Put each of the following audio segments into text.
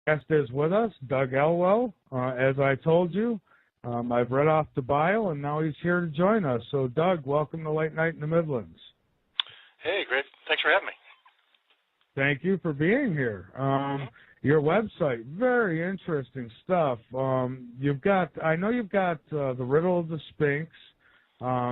Guest is with us, Doug Elwell. As I told you, I've read off the bio, and now he's here to join us. So, Doug, welcome to Late Night in the Midlands. Hey, great. Thanks for having me. Thank you for being here. Your website, very interesting stuff. I know you've got The Riddle of the Sphinx.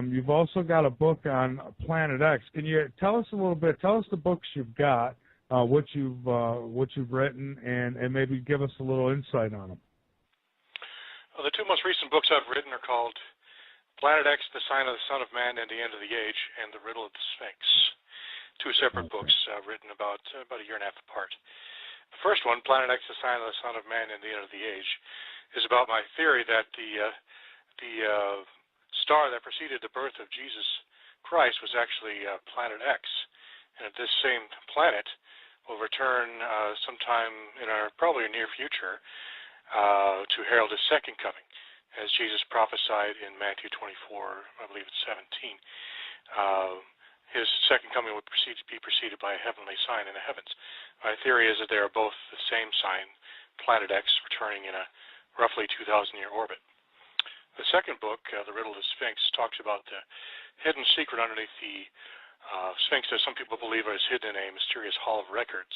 You've also got a book on Planet X. Can you tell us a little bit? Tell us the books you've got. What you've written, and maybe give us a little insight on them. Well, the two most recent books I've written are called Planet X, The Sign of the Son of Man and the End of the Age, and The Riddle of the Sphinx. Two separate books written about a year and a half apart. The first one, Planet X, The Sign of the Son of Man and the End of the Age, is about my theory that the star that preceded the birth of Jesus Christ was actually Planet X, and at this same planet will return sometime in our probably near future to herald his second coming, as Jesus prophesied in Matthew 24, I believe it's 17. His second coming would be preceded by a heavenly sign in the heavens. My theory is that they are both the same sign, Planet X, returning in a roughly 2,000-year orbit. The second book, The Riddle of the Sphinx, talks about the hidden secret underneath the Sphinx, that some people believe is hidden in a mysterious hall of records,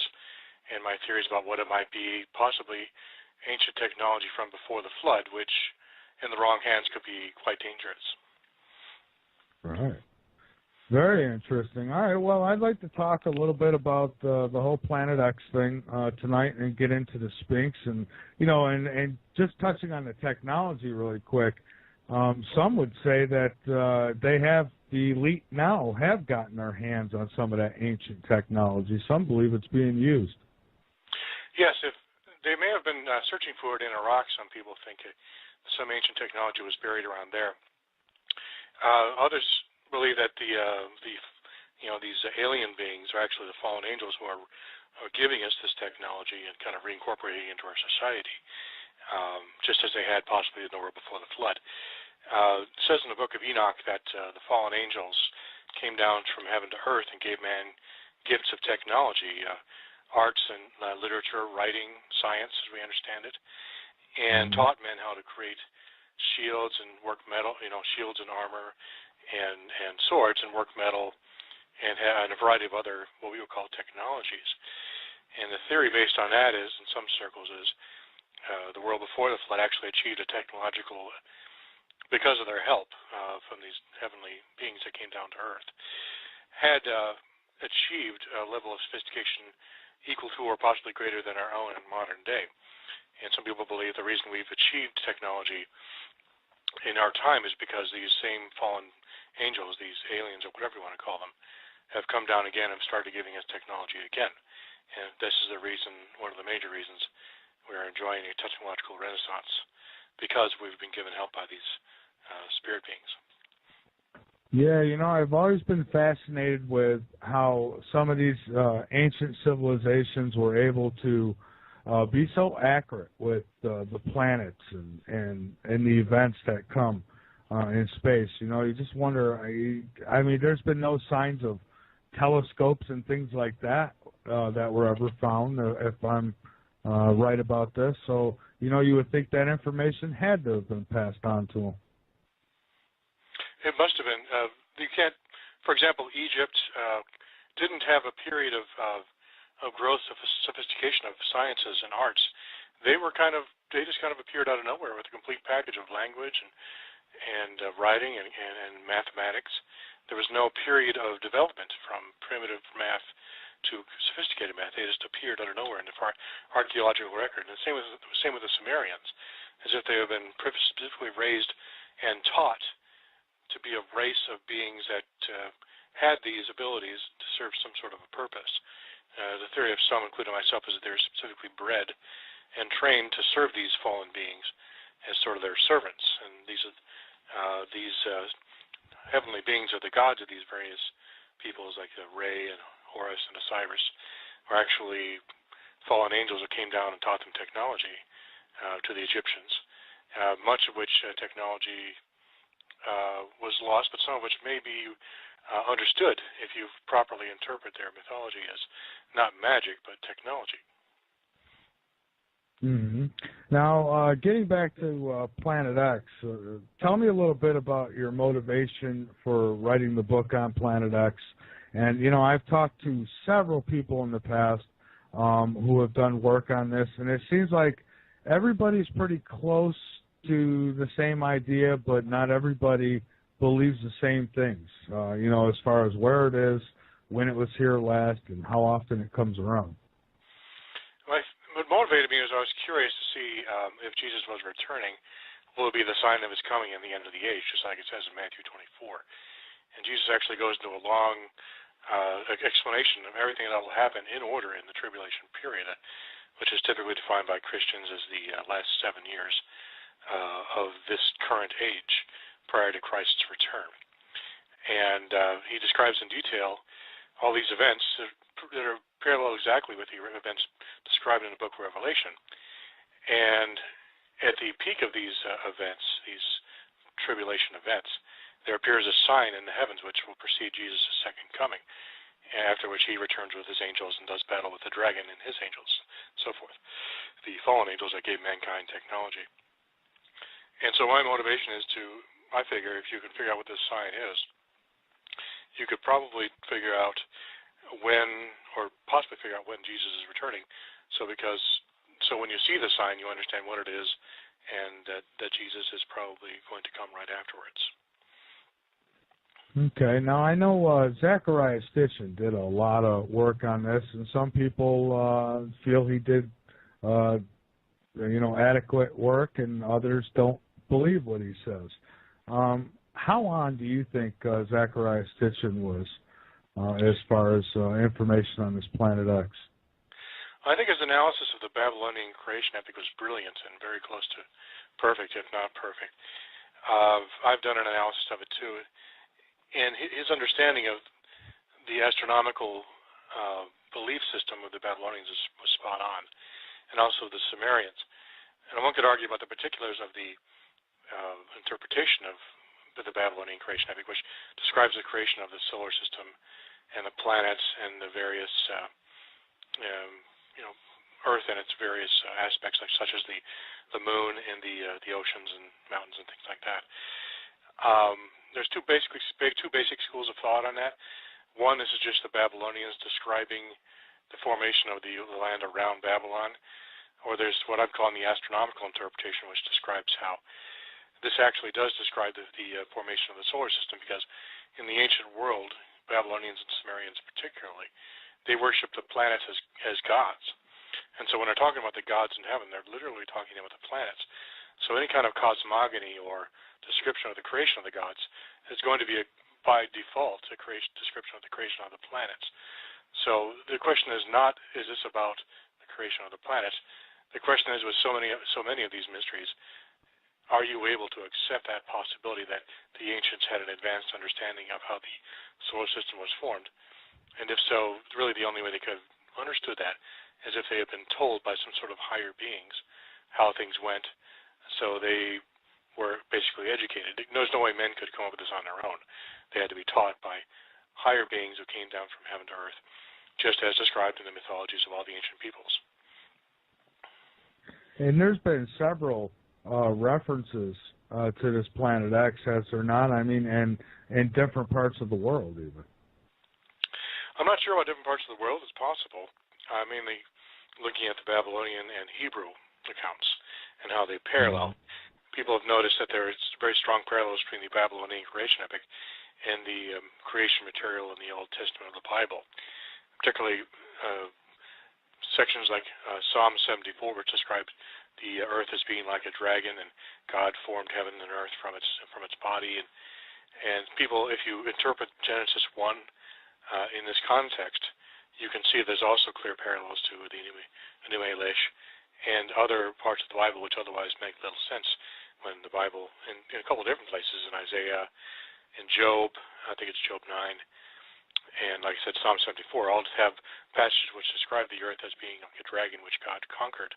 and my theories about what it might be, possibly ancient technology from before the flood, which in the wrong hands could be quite dangerous. Right. Very interesting. All right, well, I'd like to talk a little bit about the whole Planet X thing tonight and get into the Sphinx, and and just touching on the technology really quick. Some would say that the elite now have gotten their hands on some of that ancient technology. Some believe it's being used. Yes, if they may have been searching for it in Iraq. Some people think some ancient technology was buried around there. Others believe that these alien beings are actually the fallen angels who are giving us this technology and kind of reincorporating it into our society, just as they had possibly in the world before the flood. It says in the book of Enoch that the fallen angels came down from heaven to earth and gave man gifts of technology, arts and literature, writing, science, as we understand it, and taught men how to create shields and work metal, shields and armor and swords and work metal and a variety of other what we would call technologies. And the theory based on that is, in some circles, is the world before the flood actually achieved a technological, because of their help from these heavenly beings that came down to earth, had achieved a level of sophistication equal to or possibly greater than our own in modern day. And some people believe the reason we've achieved technology in our time is because these same fallen angels, these aliens or whatever you want to call them, have come down again and started giving us technology again. And this is the reason, one of the major reasons, we are enjoying a technological renaissance, because we've been given help by these spirit beings. Yeah, I've always been fascinated with how some of these ancient civilizations were able to be so accurate with the planets and the events that come in space. You just wonder, I mean, there's been no signs of telescopes and things like that that were ever found, if I'm right about this. So, you would think that information had to have been passed on to them. It must have been. You can't, for example, Egypt didn't have a period of growth of sophistication of sciences and arts. They just kind of appeared out of nowhere with a complete package of language and writing and mathematics. There was no period of development from primitive math to sophisticated math. They just appeared out of nowhere in the archaeological record. And the same with the Sumerians, as if they have been specifically raised and taught to be a race of beings that had these abilities to serve some sort of a purpose. The theory of some, including myself, is that they're specifically bred and trained to serve these fallen beings as sort of their servants. And these heavenly beings are the gods of these various peoples, like Re and Horus and Osiris, are actually fallen angels that came down and taught them technology to the Egyptians, much of which technology was lost, but some of which may be understood if you properly interpret their mythology as not magic, but technology. Hmm. Now, getting back to Planet X, tell me a little bit about your motivation for writing the book on Planet X. And, I've talked to several people in the past who have done work on this, and it seems like everybody's pretty close to the same idea, but not everybody believes the same things, as far as where it is, when it was here last, and how often it comes around. What motivated me was I was curious to see if Jesus was returning, will it be the sign of his coming in the end of the age, just like it says in Matthew 24. And Jesus actually goes into a long explanation of everything that will happen in order in the tribulation period, which is typically defined by Christians as the last 7 years of this current age prior to Christ's return. And he describes in detail all these events that are parallel exactly with the events described in the book of Revelation. And at the peak of these events, these tribulation events, there appears a sign in the heavens which will precede Jesus' second coming, after which he returns with his angels and does battle with the dragon and his angels, so forth, the fallen angels that gave mankind technology. And so my motivation is I figure if you can figure out what this sign is, you could probably figure out when, or possibly figure out when Jesus is returning. So when you see the sign, you understand what it is, and that Jesus is probably going to come right afterwards. Okay. Now I know Zachariah Stitchin did a lot of work on this, and some people feel he did, adequate work, and others don't believe what he says. How on do you think Zachariah Stitchin was as far as information on this Planet X? I think his analysis of the Babylonian creation epic was brilliant and very close to perfect, if not perfect. I've done an analysis of it too, and his understanding of the astronomical belief system of the Babylonians was spot on, and also the Sumerians. And one could argue about the particulars of the interpretation of the Babylonian creation epic, which describes the creation of the solar system and the planets and the various, Earth and its various aspects, such as the moon and the oceans and mountains and things like that. There's two basic schools of thought on that. One, this is just the Babylonians describing the formation of the land around Babylon, or there's what I'm calling the astronomical interpretation, which describes how this actually does describe the formation of the solar system, because in the ancient world, Babylonians and Sumerians particularly, they worshiped the planets as gods. And so when they're talking about the gods in heaven, they're literally talking about the planets. So any kind of cosmogony or description of the creation of the gods is going to be, by default, a description of the creation of the planets. So the question is not, is this about the creation of the planets? The question is, with so many of these mysteries, are you able to accept that possibility that the ancients had an advanced understanding of how the solar system was formed? And if so, really the only way they could have understood that is if they had been told by some sort of higher beings how things went, so they were basically educated. There's no way men could come up with this on their own. They had to be taught by higher beings who came down from heaven to earth, just as described in the mythologies of all the ancient peoples. And there's been several references to this Planet X, has there not? I mean, and in different parts of the world, even. I'm not sure what different parts of the world is possible. Mainly looking at the Babylonian and Hebrew accounts and how they parallel. People have noticed that there is very strong parallels between the Babylonian creation epic and the creation material in the Old Testament of the Bible, particularly sections like Psalm 74, which describes the earth as being like a dragon, and God formed heaven and earth from its body. And people, if you interpret Genesis 1 in this context, you can see there's also clear parallels to the Anu Elish and other parts of the Bible which otherwise make little sense when the Bible, in a couple of different places, in Isaiah, in Job, I think it's Job 9, and like I said, Psalm 74, all have passages which describe the earth as being like a dragon which God conquered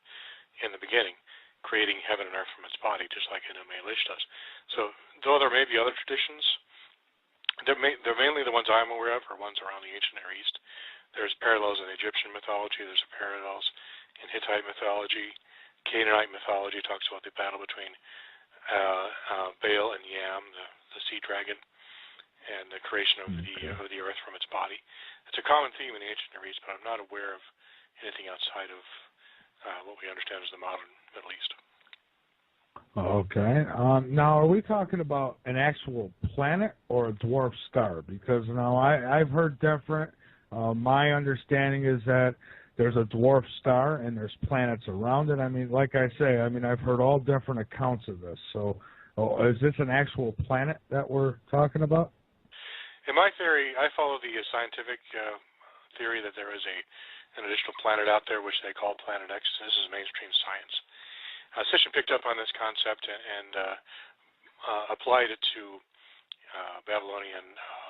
in the beginning, creating heaven and earth from its body, just like Anu Elish does. So though there may be other traditions, they're mainly the ones I'm aware of are ones around the ancient Near East. There's parallels in Egyptian mythology. There's parallels in Hittite mythology. Canaanite mythology talks about the battle between Baal and Yam, the sea dragon, and the creation of the earth from its body. It's a common theme in the ancient Near East, but I'm not aware of anything outside of what we understand as the modern Middle East. Okay. Now, are we talking about an actual planet or a dwarf star? Because now I've heard different. My understanding is that there's a dwarf star and there's planets around it. I mean, like I say, I've heard all different accounts of this. So, is this an actual planet that we're talking about? In my theory, I follow the scientific theory that there is an additional planet out there, which they call Planet X. This is mainstream science. Sitchin picked up on this concept and applied it to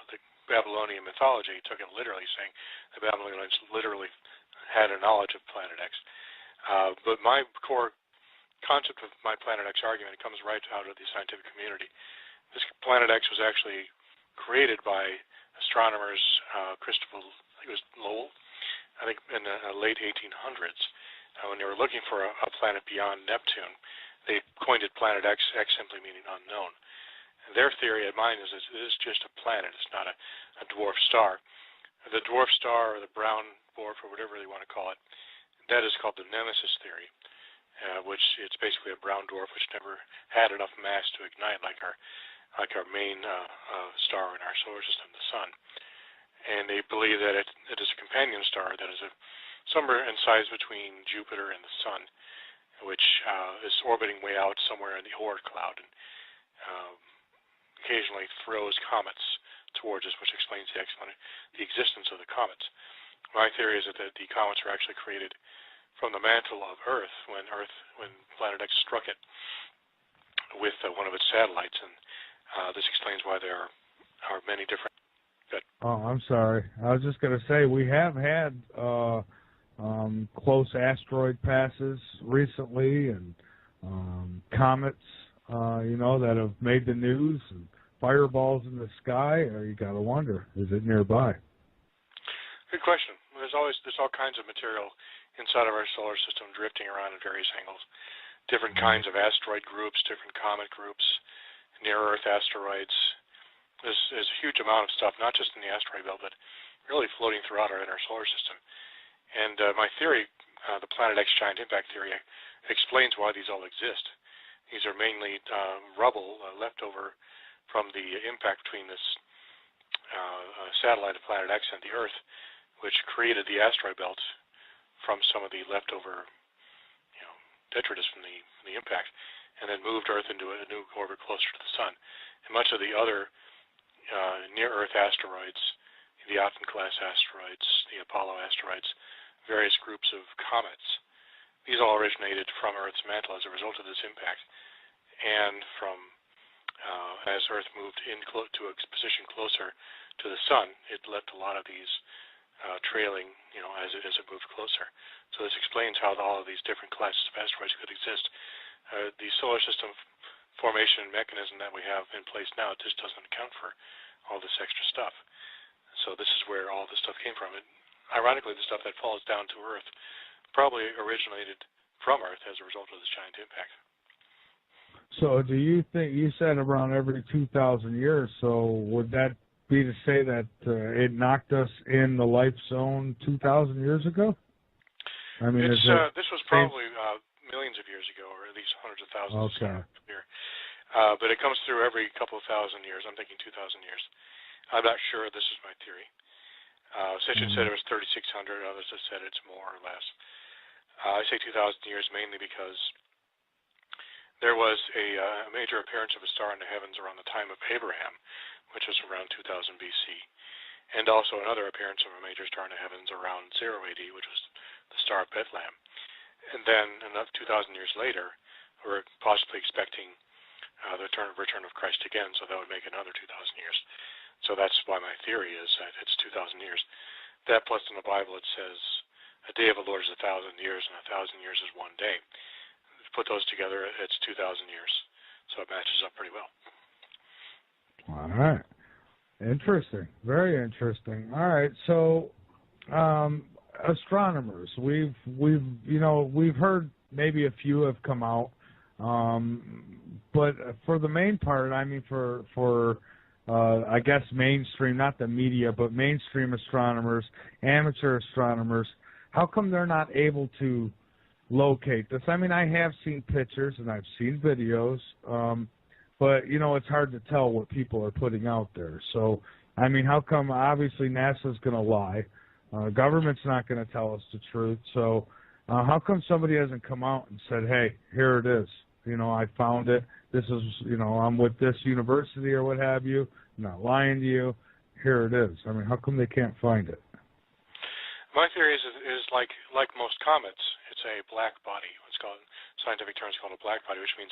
the Babylonian mythology. He took it literally, saying the Babylonians literally had a knowledge of Planet X. But my core concept of my Planet X argument comes right out of the scientific community. This Planet X was actually created by astronomers Christopher, I think it was Lowell, I think in the late 1800s. When they were looking for a planet beyond Neptune, they coined it Planet X, X simply meaning unknown. And their theory and mine is it is just a planet. It's not a dwarf star. The dwarf star or the brown dwarf or whatever they want to call it, that is called the nemesis theory, which it's basically a brown dwarf which never had enough mass to ignite like our main star in our solar system, the sun. And they believe that it is a companion star that is somewhere in size between Jupiter and the sun, which is orbiting way out somewhere in the Oort cloud and occasionally throws comets towards us, which explains the existence of the comets. My theory is that the comets are actually created from the mantle of Earth when Planet X struck it with one of its satellites, and this explains why there are many different. Good. Oh, I'm sorry. I was just going to say we have had close asteroid passes recently, and comets, that have made the news, and fireballs in the sky. You got to wonder, is it nearby? Good question. There's all kinds of material inside of our solar system drifting around at various angles. Different kinds of asteroid groups, different comet groups, near-Earth asteroids. There's a huge amount of stuff, not just in the asteroid belt, but really floating throughout our inner solar system. And my theory, the Planet X giant impact theory, explains why these all exist. These are mainly rubble left over from the impact between this satellite of Planet X and the Earth, which created the asteroid belt from some of the leftover detritus from the impact, and then moved Earth into a new orbit closer to the sun. And much of the other near-Earth asteroids, the Aten-class asteroids, the Apollo asteroids, various groups of comets, these all originated from Earth's mantle as a result of this impact. And from as Earth moved to a position closer to the sun, it left a lot of these trailing, as it moved closer. So this explains how all of these different classes of asteroids could exist. The solar system formation mechanism that we have in place now just doesn't account for all this extra stuff. So this is where all this stuff came from. And ironically, the stuff that falls down to Earth probably originated from Earth as a result of this giant impact. So do you think, you said around every 2,000 years, so would that be to say that it knocked us in the life zone 2,000 years ago? I mean, this was probably millions of years ago, or at least hundreds of thousands of years. But it comes through every couple of thousand years. I'm thinking 2,000 years. I'm not sure. This is my theory. Sitchin said it was 3,600. Others have said it's more or less. I say 2,000 years mainly because there was a major appearance of a star in the heavens around the time of Abraham, which was around 2000 BC, and also another appearance of a major star in the heavens around 0 AD, which was the Star of Bethlehem. And then another 2,000 years later, we're possibly expecting the return of Christ again, so that would make another 2,000 years. So that's why my theory is that it's 2,000 years. That plus in the Bible it says, a day of the Lord is 1,000 years, and 1,000 years is one day. Put those together, it's 2,000 years. So it matches up pretty well. All right. Interesting. Very interesting. All right. So, astronomers, we've heard maybe a few have come out. But for the main part, I mean, for I guess mainstream, not the media, but mainstream astronomers, amateur astronomers, how come they're not able to locate this? I mean, I have seen pictures and I've seen videos, but, you know, it's hard to tell what people are putting out there. So, I mean, how come, obviously, NASA's going to lie. Government's not going to tell us the truth. So how come somebody hasn't come out and said, hey, here it is. You know, I found it. This is, you know, I'm with this university or what have you. I'm not lying to you. Here it is. I mean, how come they can't find it? My theory is like most comets, it's a black body. It's called, scientific term is called a black body, which means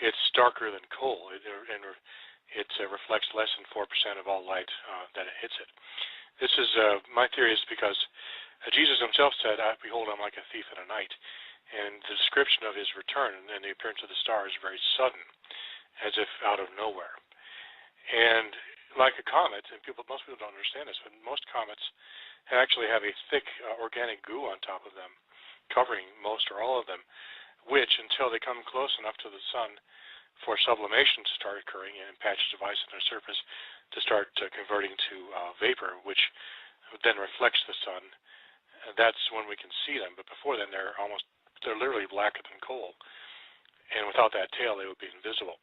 it's darker than coal, and it reflects less than 4% of all light that it hits it. This is my theory is because Jesus himself said, "Behold, I'm like a thief in the night," and the description of his return and the appearance of the star is very sudden, as if out of nowhere. And like a comet, and most people don't understand this, but most comets actually have a thick organic goo on top of them, covering most or all of them, which, until they come close enough to the sun for sublimation to start occurring and patches of ice on their surface to start converting to vapor, which then reflects the sun, that's when we can see them. But before then, they're literally blacker than coal. And without that tail, they would be invisible.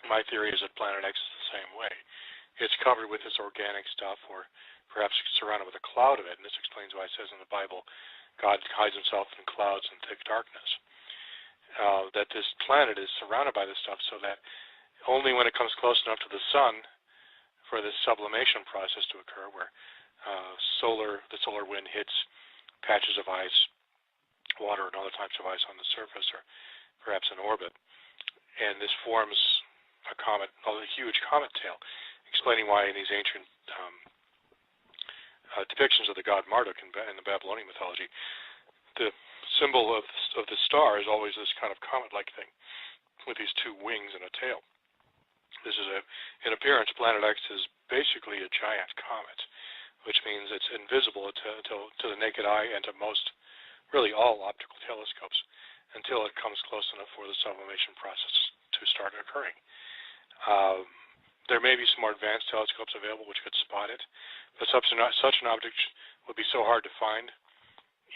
My theory is that Planet X is the same way. It's covered with this organic stuff, or perhaps surrounded with a cloud of it, and this explains why it says in the Bible, God hides himself in clouds and thick darkness. That this planet is surrounded by this stuff so that only when it comes close enough to the sun for this sublimation process to occur, where the solar wind hits patches of ice, water, and other types of ice on the surface, or perhaps in orbit, and this forms a comet, a huge comet tail, explaining why in these ancient depictions of the god Marduk in the Babylonian mythology, the symbol of the star is always this kind of comet-like thing with these two wings and a tail. This is in appearance, Planet X is basically a giant comet, which means it's invisible to the naked eye and to most, really all optical telescopes, until it comes close enough for the sublimation process to start occurring. There may be some more advanced telescopes available which could spot it, but such an object would be so hard to find.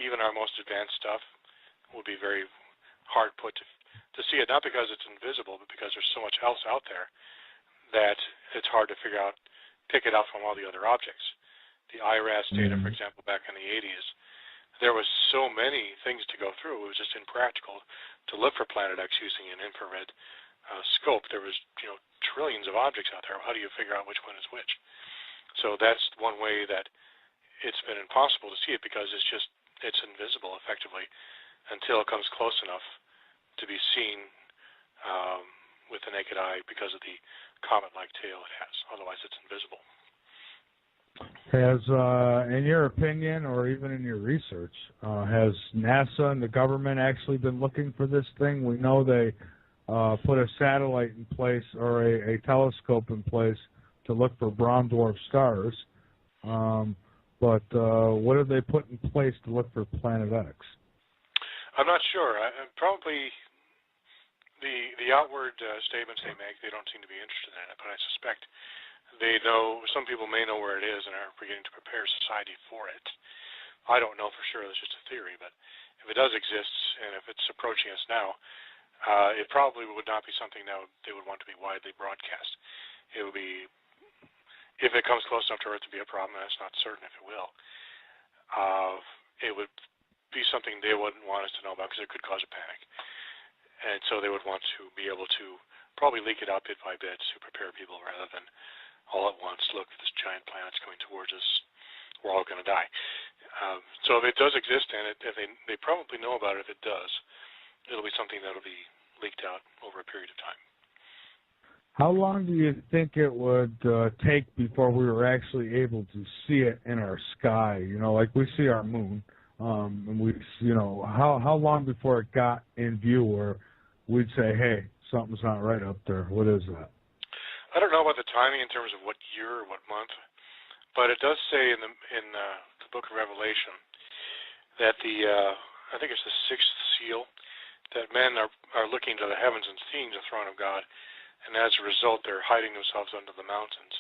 Even our most advanced stuff would be very hard put to see it, not because it's invisible, but because there's so much else out there that it's hard to pick it out from all the other objects. The IRAS data, for example, back in the 80s, there was so many things to go through. It was just impractical to look for Planet X using an infrared scope. There was, trillions of objects out there. How do you figure out which one is which? So that's one way that it's been impossible to see it, because it's invisible effectively until it comes close enough to be seen with the naked eye because of the comet-like tail it has. Otherwise, it's invisible. Has, in your opinion, or even in your research, has NASA and the government actually been looking for this thing? We know they put a satellite in place, or a telescope in place, to look for brown dwarf stars. But what have they put in place to look for Planet X? I'm not sure. Probably the outward statements they make, they don't seem to be interested in it, but I suspect they know, some people may know where it is and are beginning to prepare society for it. I don't know for sure, that's just a theory, but if it does exist, and if it's approaching us now, it probably would not be something that they would want to be widely broadcast. It would be, if it comes close enough to Earth to be a problem, and it's not certain if it will, it would be something they wouldn't want us to know about, because it could cause a panic. And so they would want to be able to probably leak it out bit by bit to prepare people, rather than all at once, look, this giant planet's coming towards us, we're all going to die. So if it does exist, and if they probably know about it, if it does, it'll be something that'll be leaked out over a period of time. How long do you think it would take before we were actually able to see it in our sky? Like we see our moon, and how long before it got in view where we'd say, hey, something's not right up there? What is that? I don't know about the timing in terms of what year or what month, but it does say in the book of Revelation that I think it's the sixth seal, that men are looking to the heavens and seeing the throne of God, and as a result, they're hiding themselves under the mountains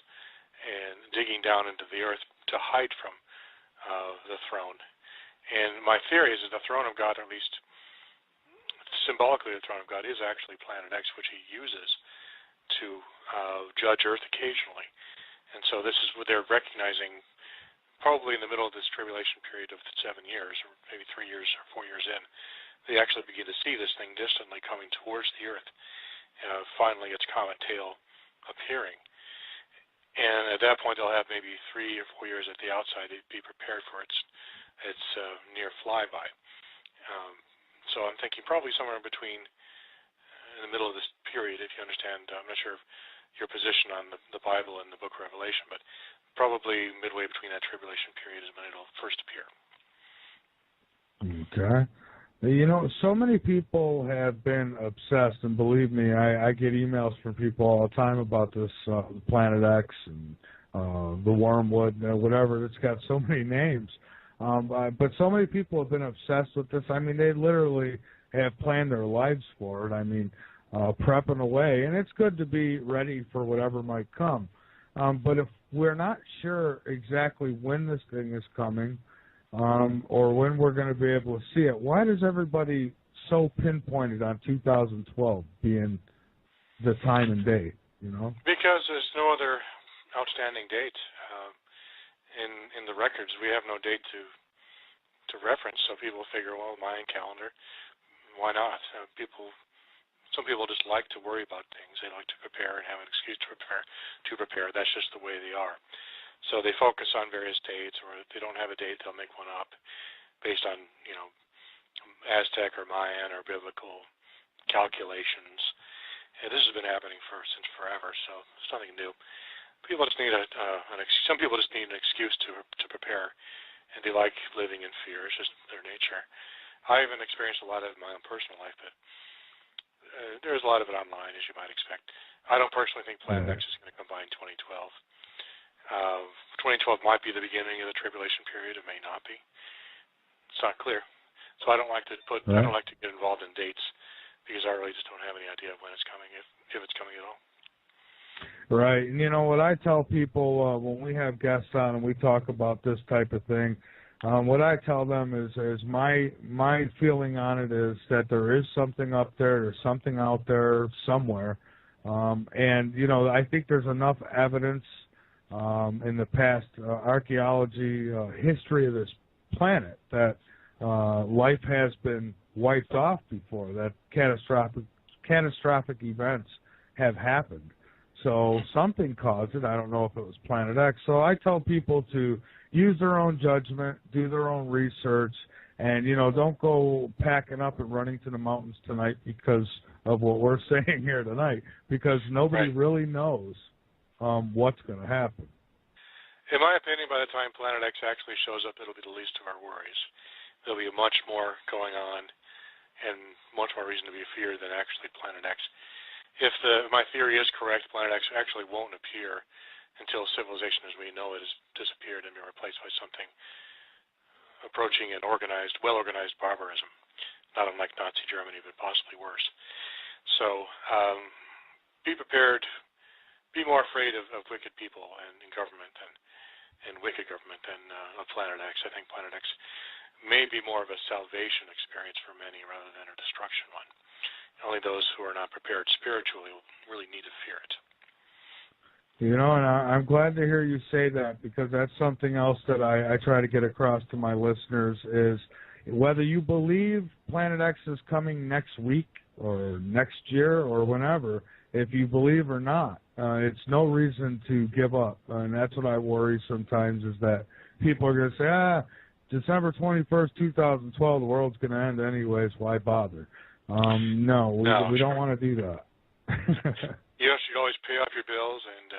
and digging down into the earth to hide from the throne. And my theory is that the throne of God, or at least symbolically the throne of God, is actually Planet X, which he uses to judge Earth occasionally. And so this is what they're recognizing probably in the middle of this tribulation period of 7 years, or maybe 3 years or 4 years in. They actually begin to see this thing distantly coming towards the Earth. Finally, its comet tail appearing. And at that point, they'll have maybe 3 or 4 years at the outside to be prepared for its near flyby. So I'm thinking probably somewhere in between, in the middle of this period, if you understand. I'm not sure if your position on the Bible and the book of Revelation, but probably midway between that tribulation period is when it'll first appear. Okay. You know, so many people have been obsessed, and believe me, I get emails from people all the time about this Planet X and the wormwood, whatever. It's got so many names. But so many people have been obsessed with this. I mean, they literally have planned their lives for it. I mean, prepping away. And it's good to be ready for whatever might come. But if we're not sure exactly when this thing is coming, or when we're going to be able to see it, why does everybody so pinpointed on 2012 being the time and date, you know? Because there's no other outstanding date. In the records, we have no date to reference, so people figure, well, Mayan calendar, why not? Some people just like to worry about things. They like to prepare and have an excuse to prepare. That's just the way they are. So they focus on various dates, or if they don't have a date, they'll make one up based on, Aztec or Mayan or biblical calculations. And this has been happening since forever, so it's nothing new. People just need some people just need an excuse to prepare, and they like living in fear. It's just their nature. I haven't experienced a lot of it in my own personal life, but there's a lot of it online, as you might expect. I don't personally think Planet X is going to come by in 2012. 2012 might be the beginning of the tribulation period. It may not be. It's not clear. So I don't like to I don't like to get involved in dates because I really just don't have any idea of when it's coming, if it's coming at all. Right. And you know what I tell people when we have guests on and we talk about this type of thing, what I tell them is my feeling on it is that there is something up there, there's something out there somewhere. And I think there's enough evidence in the past archaeology history of this planet that life has been wiped off before, that catastrophic events have happened. So something caused it. I don't know if it was Planet X. So I tell people to use their own judgment, do their own research, and, don't go packing up and running to the mountains tonight because of what we're saying here tonight, because nobody really knows what's going to happen. In my opinion, by the time Planet X actually shows up, it'll be the least of our worries. There'll be much more going on and much more reason to be feared than actually Planet X. If my theory is correct, Planet X actually won't appear until civilization as we know it has disappeared and been replaced by something approaching an well-organized barbarism, not unlike Nazi Germany, but possibly worse. So be prepared. Be more afraid of wicked people and government and wicked government than of Planet X. I think Planet X may be more of a salvation experience for many rather than a destruction one. Only those who are not prepared spiritually will really need to fear it. And I'm glad to hear you say that, because that's something else that I try to get across to my listeners is whether you believe Planet X is coming next week or next year or whenever, if you believe or not, it's no reason to give up. And that's what I worry sometimes, is that people are going to say, December 21st, 2012, the world's going to end anyways, why bother? No, we don't want to do that. You should always pay off your bills and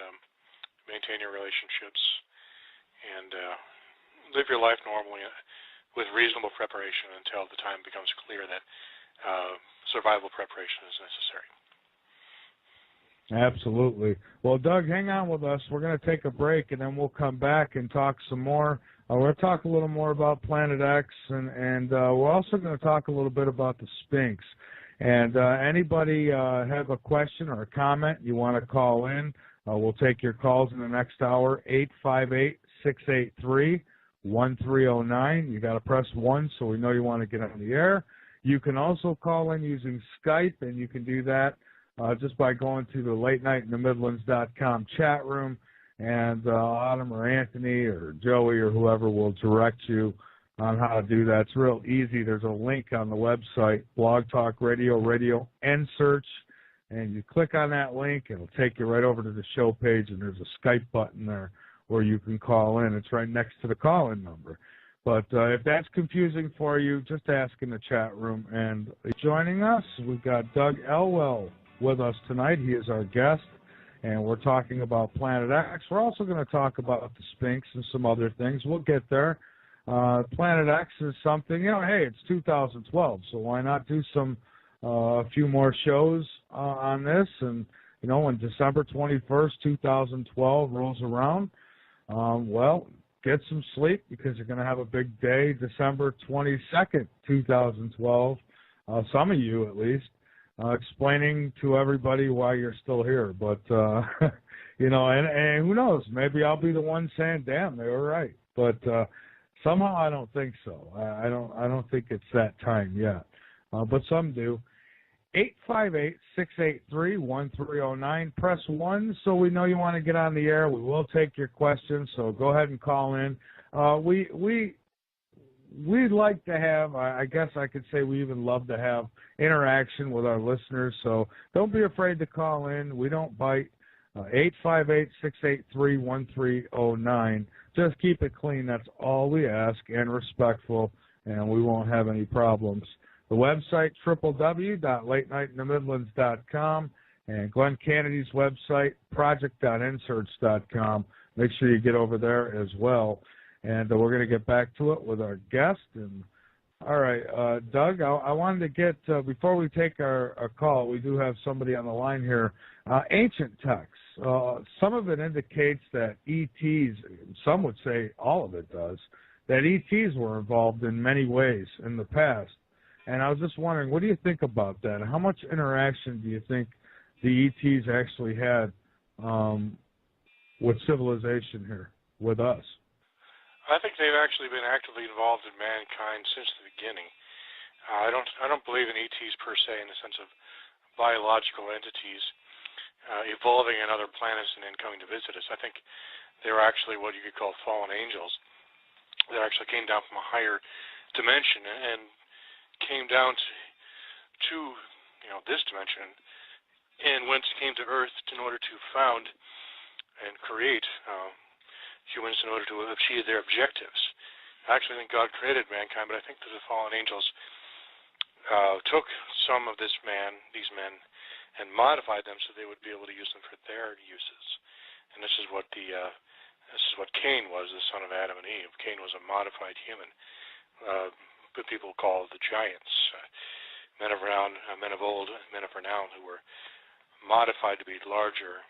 maintain your relationships and live your life normally with reasonable preparation until the time becomes clear that survival preparation is necessary. Absolutely. Well, Doug, hang on with us. We're going to take a break, and then we'll come back and talk some more. We're going to talk a little more about Planet X, and we're also going to talk a little bit about the Sphinx. And anybody have a question or a comment you want to call in, we'll take your calls in the next hour, 858-683-1309. You got to press 1 so we know you want to get on the air. You can also call in using Skype, and you can do that just by going to the latenightinthemidlands.com chat room, and Autumn or Anthony or Joey or whoever will direct you on how to do that. It's real easy. There's a link on the website, Blog Talk Radio, Radio and Search, and you click on that link, it'll take you right over to the show page, and there's a Skype button there where you can call in. It's right next to the call-in number. But if that's confusing for you, just ask in the chat room. And joining us, we've got Doug Elwell with us tonight. He is our guest, and we're talking about Planet X. We're also going to talk about the Sphinx and some other things. We'll get there. Planet X is something, hey, it's 2012, so why not do a few more shows on this? And, when December 21st, 2012 rolls around, get some sleep because you're going to have a big day, December 22nd, 2012, some of you at least, explaining to everybody why you're still here. But, and who knows, maybe I'll be the one saying, damn, they were right. But somehow I don't think so. I don't think it's that time yet. But some do. 858-683-1309. Press 1 so we know you want to get on the air. We will take your questions, so go ahead and call in. We'd like to have, I guess I could say we even love to have interaction with our listeners, so don't be afraid to call in. We don't bite. 858-683-1309. Just keep it clean. That's all we ask, and respectful, and we won't have any problems. The website, www.latenightinthemidlands.com, and Glenn Kennedy's website, project.nsearch.com. Make sure you get over there as well. And we're going to get back to it with our guest. And all right, Doug, I wanted to get, before we take our call, we do have somebody on the line here, ancient texts. Some of it indicates that ETs, some would say all of it does, that ETs were involved in many ways in the past. And I was just wondering, what do you think about that? How much interaction do you think the ETs actually had with civilization here, with us? I think they've actually been actively involved in mankind since the beginning. I don't believe in ETs per se in the sense of biological entities evolving on other planets and then coming to visit us. I think they were actually what you could call fallen angels that actually came down from a higher dimension and came down to this dimension and came to Earth in order to found and create humans in order to achieve their objectives. I actually think God created mankind, but I think that the fallen angels took some of these men, and modified them so they would be able to use them for their uses. And this is what Cain was, the son of Adam and Eve. Cain was a modified human. What people call the giants, men of renown, men of old, men of renown, who were modified to be larger,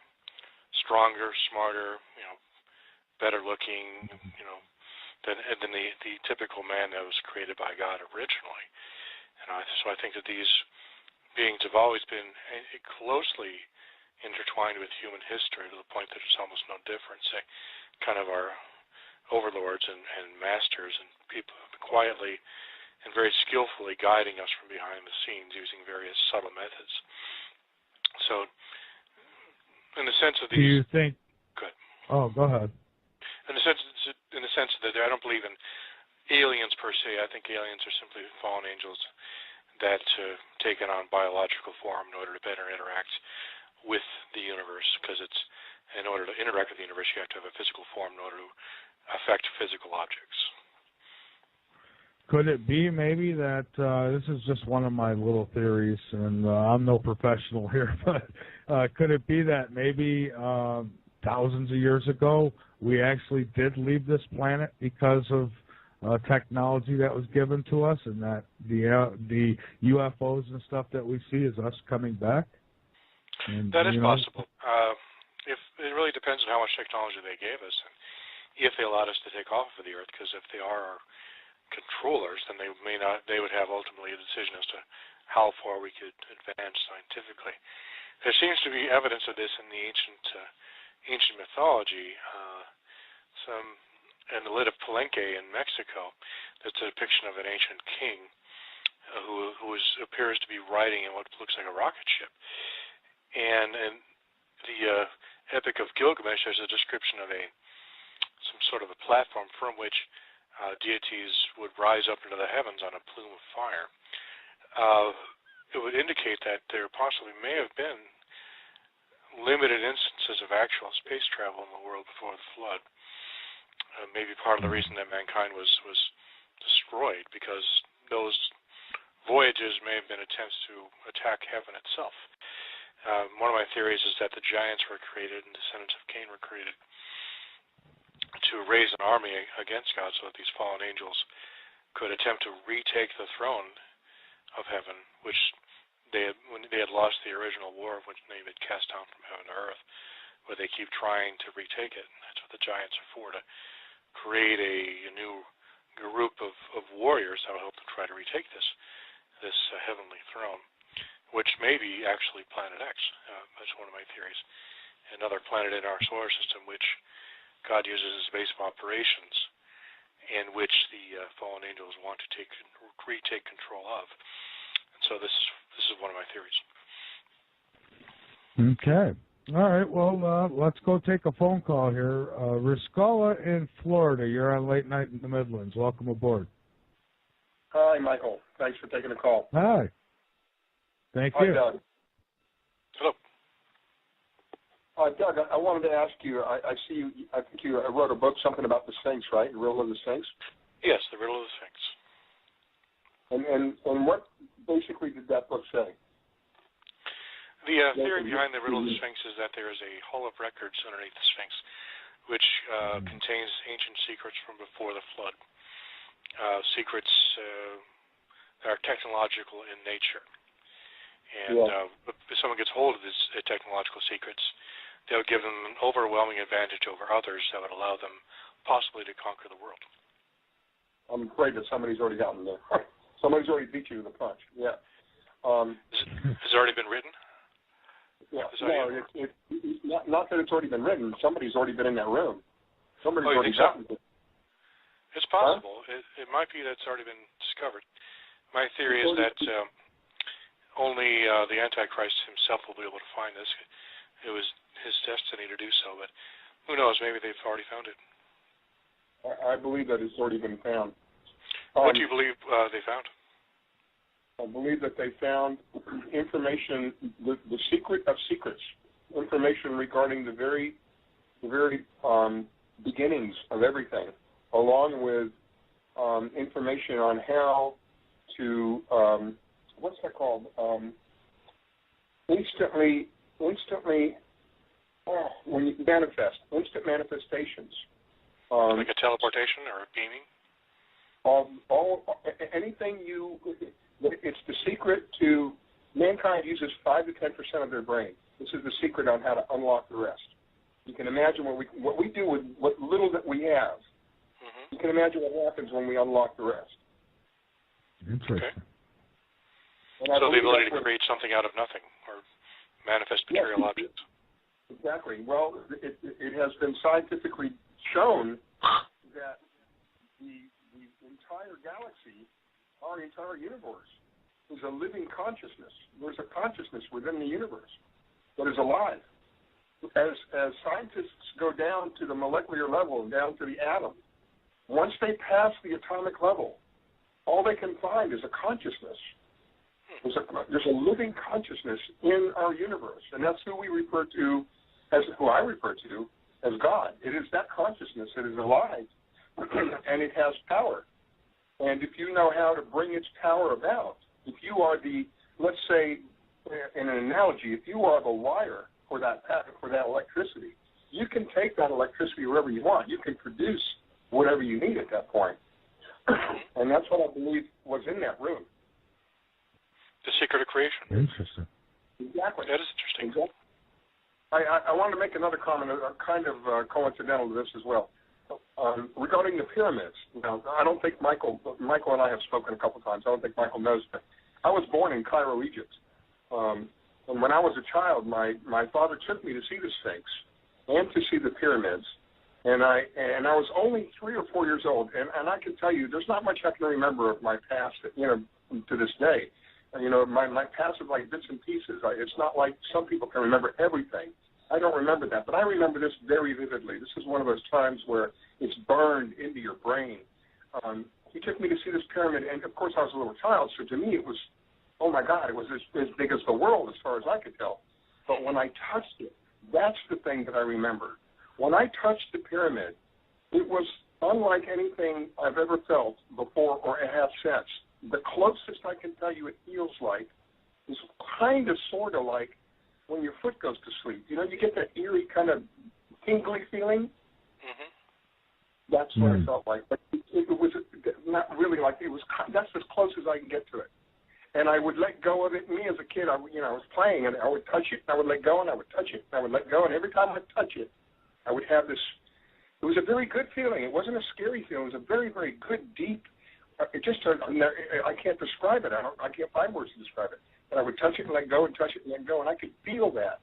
stronger, smarter, better looking, than the typical man that was created by God originally. And so I think that these beings have always been closely intertwined with human history to the point that there's almost no difference. They kind of are overlords and masters and people quietly and very skillfully guiding us from behind the scenes using various subtle methods. So, in the sense of these... Do you think... Good. Oh, go ahead. In the sense that I don't believe in aliens per se. I think aliens are simply fallen angels that taken on biological form in order to better interact with the universe, because in order to interact with the universe, you have to have a physical form in order to affect physical objects. Could it be maybe that this is just one of my little theories, and I'm no professional here, but could it be that maybe thousands of years ago we actually did leave this planet because of technology that was given to us, and that the UFOs and stuff that we see is us coming back? And, that is possible. If it really depends on how much technology they gave us, and if they allowed us to take off of the Earth, because if they are our controllers, then they would have ultimately a decision as to how far we could advance scientifically. There seems to be evidence of this in the ancient mythology. In the Lid of Palenque in Mexico, that's a depiction of an ancient king who appears to be riding in what looks like a rocket ship. And in the Epic of Gilgamesh, there's a description of some sort of a platform from which deities would rise up into the heavens on a plume of fire. It would indicate that there possibly may have been limited instances of actual space travel in the world before the flood. Maybe part of the reason that mankind was destroyed, because those voyages may have been attempts to attack heaven itself. One of my theories is that the giants were created and descendants of Cain were created to raise an army against God, so that these fallen angels could attempt to retake the throne of heaven, which when they had lost the original war, which they had cast down from heaven to earth, where they keep trying to retake it. And that's what the giants are for, to create a new group of warriors that will help them try to retake this heavenly throne, which may be actually Planet X. That's one of my theories. Another planet in our solar system which God uses as base of operations, and which the fallen angels want to retake control of. And so this is one of my theories. Okay. All right. Well, let's go take a phone call here. Riscola in Florida. You're on Late Night in the Midlands. Welcome aboard. Hi, Michael. Thanks for taking the call. Hi. Thank you. Hi, Doug. Hello. Doug, I wanted to ask you, I think you wrote a book, something about the Sphinx, right? The Riddle of the Sphinx? Yes, The Riddle of the Sphinx. And what basically did that book say? The theory behind the Riddle of the Sphinx is that there is a hall of records underneath the Sphinx, which contains ancient secrets from before the flood, secrets that are technological in nature. And if someone gets hold of these technological secrets, they'll give them an overwhelming advantage over others that would allow them possibly to conquer the world. I'm afraid that somebody's already gotten there. Somebody's already beat you to the punch. Yeah. Has it already been written? Yeah. No, it's not that it's already been written. Somebody's already been in that room. Somebody's already gotten it. It's possible. Huh? It might be that it's already been discovered. My theory is that only the Antichrist himself will be able to find this. It was his destiny to do so, but who knows? Maybe they've already found it. I believe that it's already been found. What do you believe they found? I believe that they found information, the secret of secrets, information regarding the very beginnings of everything, along with information on how to, what's that called? Instantly, when you manifest, instant manifestations. Like a teleportation or a beaming? Anything it's the secret to, mankind uses 5 to 10% of their brain. This is the secret on how to unlock the rest. You can imagine what we do with what little that we have. Mm-hmm. You can imagine what happens when we unlock the rest. Interesting. Okay. So the ability to create something out of nothing, or manifest material objects. Exactly. Well, it has been scientifically shown that the entire galaxy, our entire universe, is a living consciousness. There's a consciousness within the universe that is alive. As scientists go down to the molecular level and down to the atom, once they pass the atomic level, all they can find is a consciousness. There's a living consciousness in our universe, and that's who I refer to as God. It is that consciousness that is alive, and it has power. And if you know how to bring its power about, if you are let's say, in an analogy, if you are the wire for that electricity, you can take that electricity wherever you want. You can produce whatever you need at that point. And that's what I believe was in that room. The secret of creation. Interesting. Exactly. That is interesting. Exactly. I want to make another comment, kind of coincidental to this as well. Regarding the pyramids, I don't think Michael and I have spoken a couple of times. I don't think Michael knows, but I was born in Cairo, Egypt. And when I was a child, my father took me to see the Sphinx and to see the pyramids. And I was only 3 or 4 years old. And I can tell you, there's not much I can remember of my past, to this day. My past is like bits and pieces. It's not like some people can remember everything. I don't remember that, but I remember this very vividly. This is one of those times where it's burned into your brain. He took me to see this pyramid, and of course I was a little child, so to me it was, oh my God, it was as big as the world as far as I could tell. But when I touched it, that's the thing that I remember. When I touched the pyramid, it was unlike anything I've ever felt before or have since. The closest I can tell you it feels like is kind of, sort of like when your foot goes to sleep. You get that eerie kind of tingly feeling. Mm-hmm. That's what it felt like. But it was not really like it was. That's as close as I can get to it. And I would let go of it. Me as a kid, I was playing, and I would touch it, and I would let go, and I would touch it, and I would let go. And every time I touch it, I would have this. It was a very good feeling. It wasn't a scary feeling. It was a very, very good, deep. I can't describe it. I can't find words to describe it. And I would touch it and let go and touch it and let go, and I could feel that.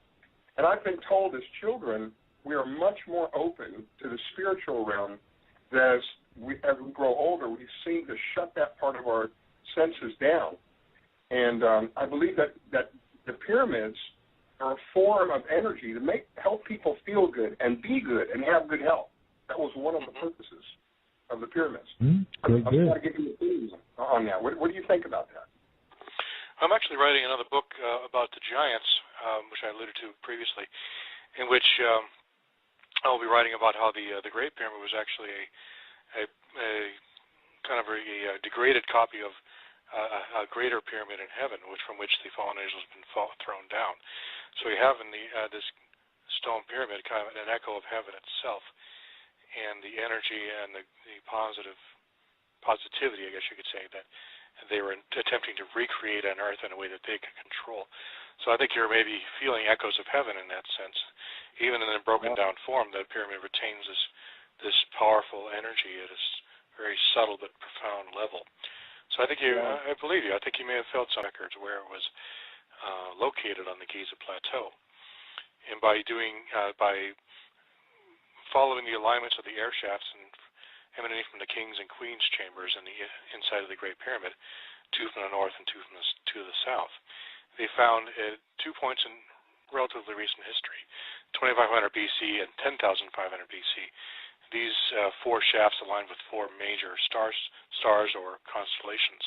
And I've been told as children we are much more open to the spiritual realm. As we grow older, we seem to shut that part of our senses down. And I believe that the pyramids are a form of energy to help people feel good and be good and have good health. That was one of the purposes of the pyramids. Good. I was going to give you an opinion on that. What do you think about that? I'm actually writing another book about the giants, which I alluded to previously, in which I'll be writing about how the Great Pyramid was actually a kind of a degraded copy of a greater pyramid in heaven, from which the fallen angels have been thrown down. So you have in this stone pyramid kind of an echo of heaven itself, and the energy and the positivity, I guess you could say, that they were attempting to recreate on Earth in a way that they could control. So I think you're maybe feeling echoes of heaven in that sense. Even in a broken down form, the pyramid retains this powerful energy at a very subtle but profound level. So I think I believe you. I think you may have felt some records where it was located on the Giza Plateau. And by following the alignments of the air shafts and emanating from the king's and queen's chambers in the inside of the Great Pyramid, 2 from the north and 2 from to the south, they found at 2 points in relatively recent history, 2500 BC and 10,500 BC, these 4 shafts aligned with 4 major stars or constellations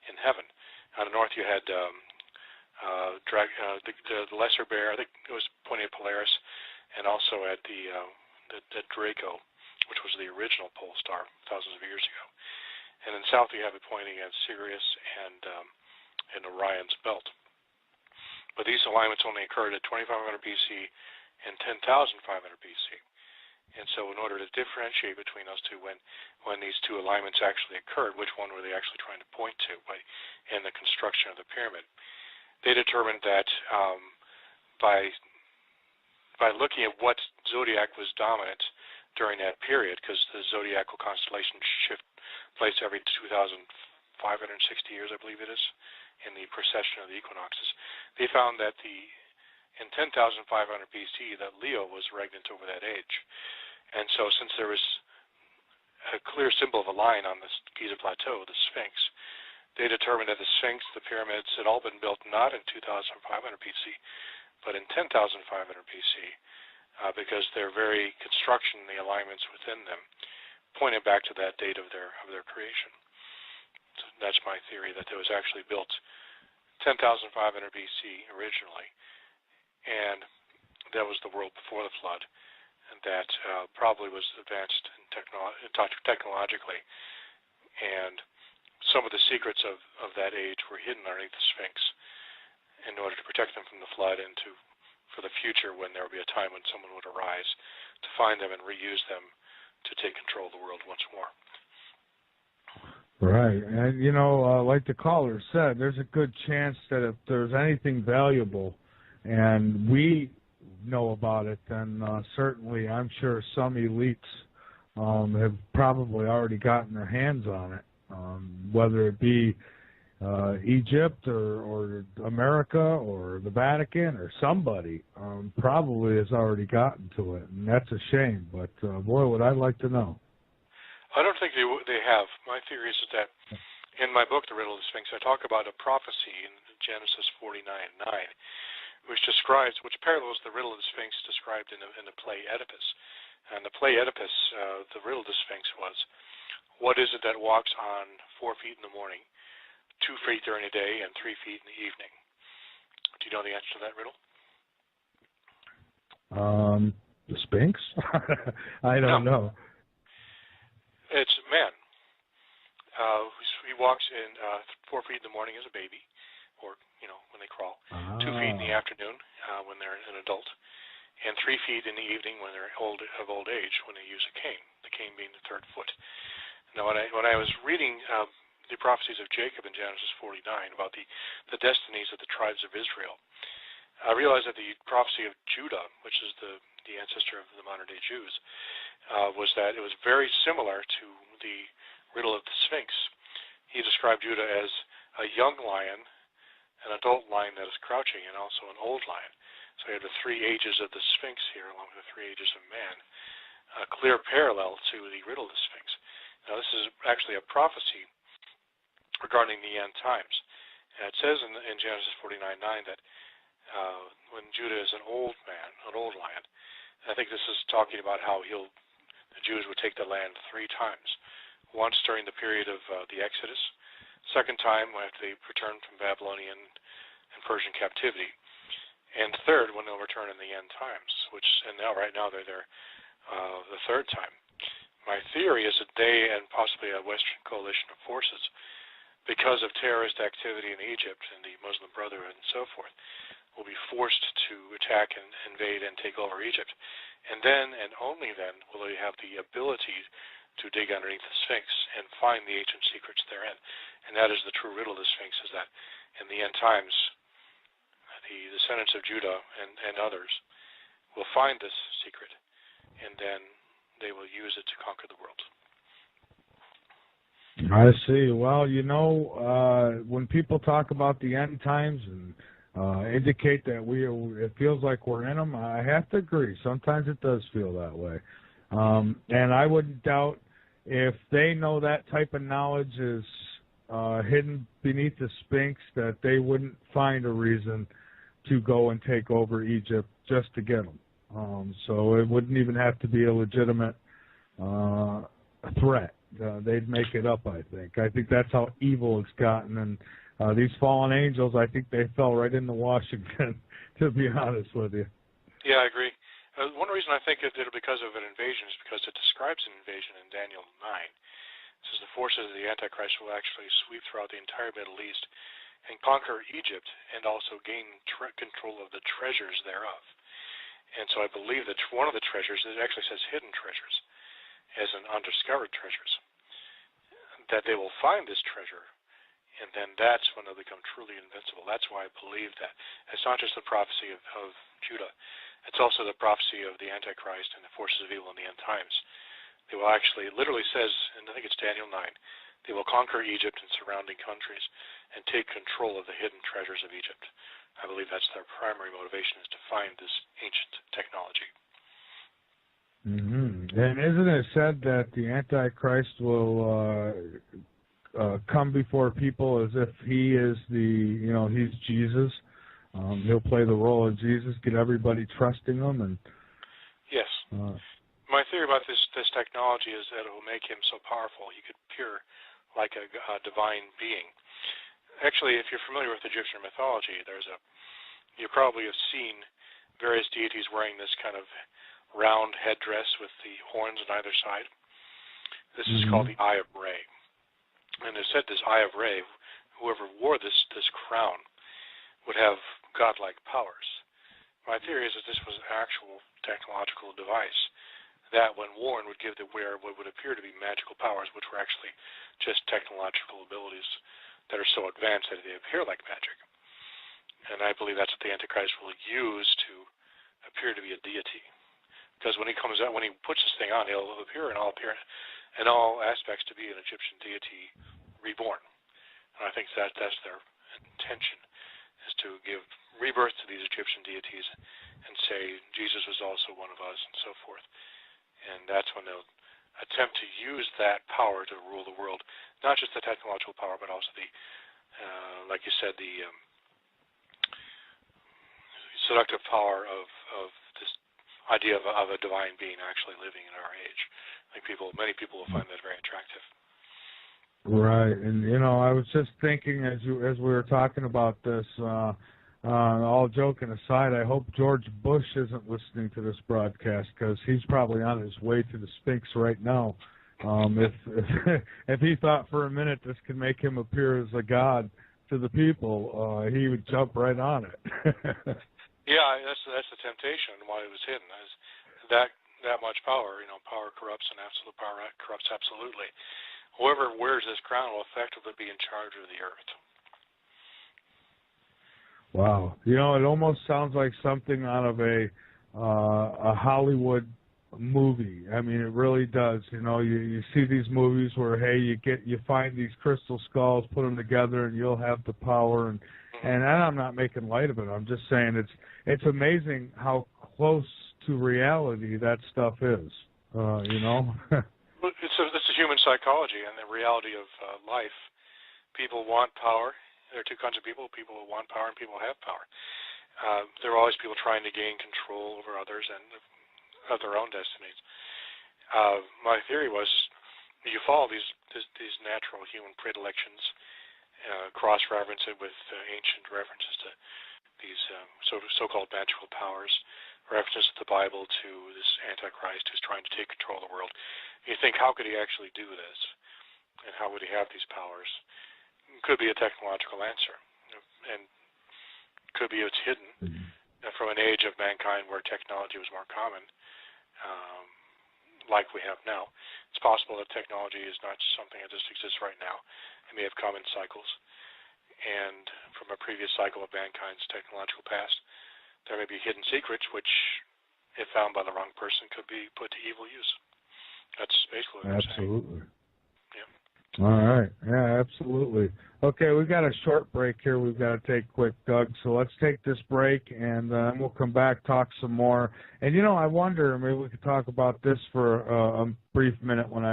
in heaven. On the north, you had the Lesser Bear, I think it was pointing at Polaris, and also at the Draco, which was the original pole star thousands of years ago. And in south, you have it pointing at Sirius and Orion's belt. But these alignments only occurred at 2500 BC and 10,500 BC. And so in order to differentiate between those two, when these 2 alignments actually occurred, which one were they actually trying to point to in the construction of the pyramid? They determined that by looking at what zodiac was dominant during that period, because the zodiacal constellations shift place every 2,560 years, I believe it is, in the precession of the equinoxes, they found that in 10,500 BC that Leo was regnant over that age. And so since there was a clear symbol of a lion on the Giza Plateau, the Sphinx, they determined that the Sphinx, the pyramids, had all been built not in 2,500 BC, but in 10,500 BC, because their very construction, the alignments within them, pointed back to that date of their creation. So that's my theory, that it was actually built 10,500 BC originally, and that was the world before the flood, and that probably was advanced technologically, and some of the secrets of that age were hidden underneath the Sphinx in order to protect them from the flood and for the future when there would be a time when someone would arise to find them and reuse them to take control of the world once more. Right. And, like the caller said, there's a good chance that if there's anything valuable and we know about it, then certainly I'm sure some elites have probably already gotten their hands on it, whether it be Egypt or America or the Vatican or somebody probably has already gotten to it, and that's a shame. But boy, would I like to know. I don't think they have. My theory is that in my book, The Riddle of the Sphinx, I talk about a prophecy in Genesis 49:9, which parallels the Riddle of the Sphinx described in the play Oedipus. And the play Oedipus, the Riddle of the Sphinx was, what is it that walks on 4 feet in the morning, 2 feet during the day, and 3 feet in the evening? Do you know the answer to that riddle? The Sphinx? I don't know. It's man. He walks in 4 feet in the morning as a baby, or when they crawl. 2 feet in the afternoon when they're an adult, and 3 feet in the evening when they're of old age when they use a cane. The cane being the third foot. Now, when I was reading the prophecies of Jacob in Genesis 49 about the destinies of the tribes of Israel, I realized that the prophecy of Judah, which is the ancestor of the modern-day Jews, was that it was very similar to the riddle of the Sphinx. He described Judah as a young lion, an adult lion that is crouching, and also an old lion. So you have the 3 ages of the Sphinx here, along with the 3 ages of man, a clear parallel to the riddle of the Sphinx. Now, this is actually a prophecy regarding the end times. And it says in Genesis 49:9 that when Judah is an old man, an old lion, I think this is talking about how the Jews would take the land 3 times. Once during the period of the Exodus, second time after they returned from Babylonian and Persian captivity, and third when they'll return in the end times, right now they're there the third time. My theory is that they and possibly a Western coalition of forces, because of terrorist activity in Egypt and the Muslim Brotherhood and so forth, will be forced to attack and invade and take over Egypt. And then, and only then, will they have the ability to dig underneath the Sphinx and find the ancient secrets therein. And that is the true riddle of the Sphinx, is that in the end times, the descendants of Judah and others will find this secret, and then they will use it to conquer the world. I see. Well, when people talk about the end times and indicate that it feels like we're in them, I have to agree. Sometimes it does feel that way. And I wouldn't doubt if they know that type of knowledge is hidden beneath the Sphinx, that they wouldn't find a reason to go and take over Egypt just to get them. So it wouldn't even have to be a legitimate threat. They'd make it up, I think. I think that's how evil it's gotten. And these fallen angels, I think they fell right into Washington, to be honest with you. Yeah, I agree. One reason I think it'll because of an invasion is because it describes an invasion in Daniel 9. It says the forces of the Antichrist will actually sweep throughout the entire Middle East and conquer Egypt and also gain control of the treasures thereof. And so I believe that one of the treasures, it actually says hidden treasures, as in undiscovered treasures, that they will find this treasure, and then that's when they'll become truly invincible. That's why I believe that. It's not just the prophecy of Judah. It's also the prophecy of the Antichrist and the forces of evil in the end times. They will actually, it literally says, and I think it's Daniel 9, they will conquer Egypt and surrounding countries and take control of the hidden treasures of Egypt. I believe that's their primary motivation, is to find this ancient technology. Mm-hmm. And isn't it said that the Antichrist will come before people as if he is he's Jesus? He'll play the role of Jesus, get everybody trusting him, and yes. My theory about this technology is that it will make him so powerful he could appear like a divine being. Actually, if you're familiar with Egyptian mythology, you probably have seen various deities wearing this kind of round headdress with the horns on either side. This is called the Eye of Re. And it said this Eye of Re, whoever wore this crown would have godlike powers. My theory is that this was an actual technological device that, when worn, would give the wearer what would appear to be magical powers, which were actually just technological abilities that are so advanced that they appear like magic. And I believe that's what the Antichrist will use to appear to be a deity. Because when he comes out, when he puts this thing on, he'll appear in all aspects to be an Egyptian deity reborn. And I think that's their intention, is to give rebirth to these Egyptian deities and say Jesus was also one of us and so forth. And that's when they'll attempt to use that power to rule the world, not just the technological power, but also the, like you said, the seductive power of this idea of a divine being actually living in our age. I think many people will find that very attractive. Right, and I was just thinking as we were talking about this. All joking aside, I hope George Bush isn't listening to this broadcast, because he's probably on his way to the Sphinx right now. If he thought for a minute this could make him appear as a god to the people, he would jump right on it. Yeah, that's the temptation. Why it was hidden is that much power. Power corrupts, and absolute power corrupts absolutely. Whoever wears this crown will effectively be in charge of the earth. Wow, it almost sounds like something out of a Hollywood movie. I mean, it really does. You see these movies where, hey, you find these crystal skulls, put them together, and you'll have the power. And I'm not making light of it. I'm just saying it's amazing how close to reality that stuff is. It's a human psychology and the reality of life. People want power. There are two kinds of people who want power and people who have power. There are always people trying to gain control over others and of their own destinies. My theory was you follow these natural human predilections, cross-reference it with ancient references to these so-called magical powers, references to the Bible to this Antichrist who's trying to take control of the world. You think, how could he actually do this? And how would he have these powers? Could be a technological answer, and could be it's hidden from an age of mankind where technology was more common, like we have now. It's possible that technology is not something that just exists right now. It may have come in cycles, and from a previous cycle of mankind's technological past, there may be hidden secrets which, if found by the wrong person, could be put to evil use. That's basically what I'm saying. Absolutely. Yeah. All right. Yeah, absolutely. Okay, we've got a short break here we've got to take quick, Doug. So let's take this break, and we'll come back, talk some more. And, I wonder, maybe we could talk about this for a brief minute when we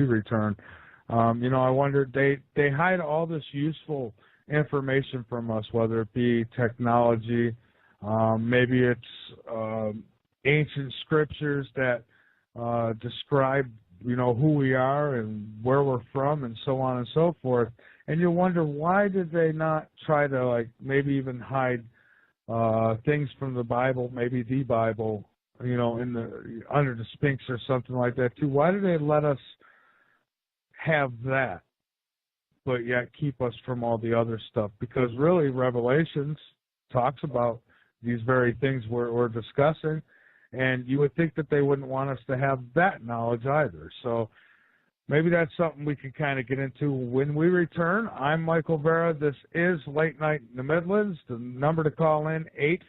return. I wonder, they hide all this useful information from us, whether it be technology, maybe it's ancient scriptures that describe who we are and where we're from and so on and so forth. And you wonder, why did they not try to, maybe even hide things from the Bible, maybe the Bible, under the Sphinx or something like that too? Why do they let us have that, but yet keep us from all the other stuff? Because really, Revelations talks about these very things we're discussing. And you would think that they wouldn't want us to have that knowledge either. So maybe that's something we can kind of get into when we return. I'm Michael Vera. This is Late Night in the Midlands. The number to call in,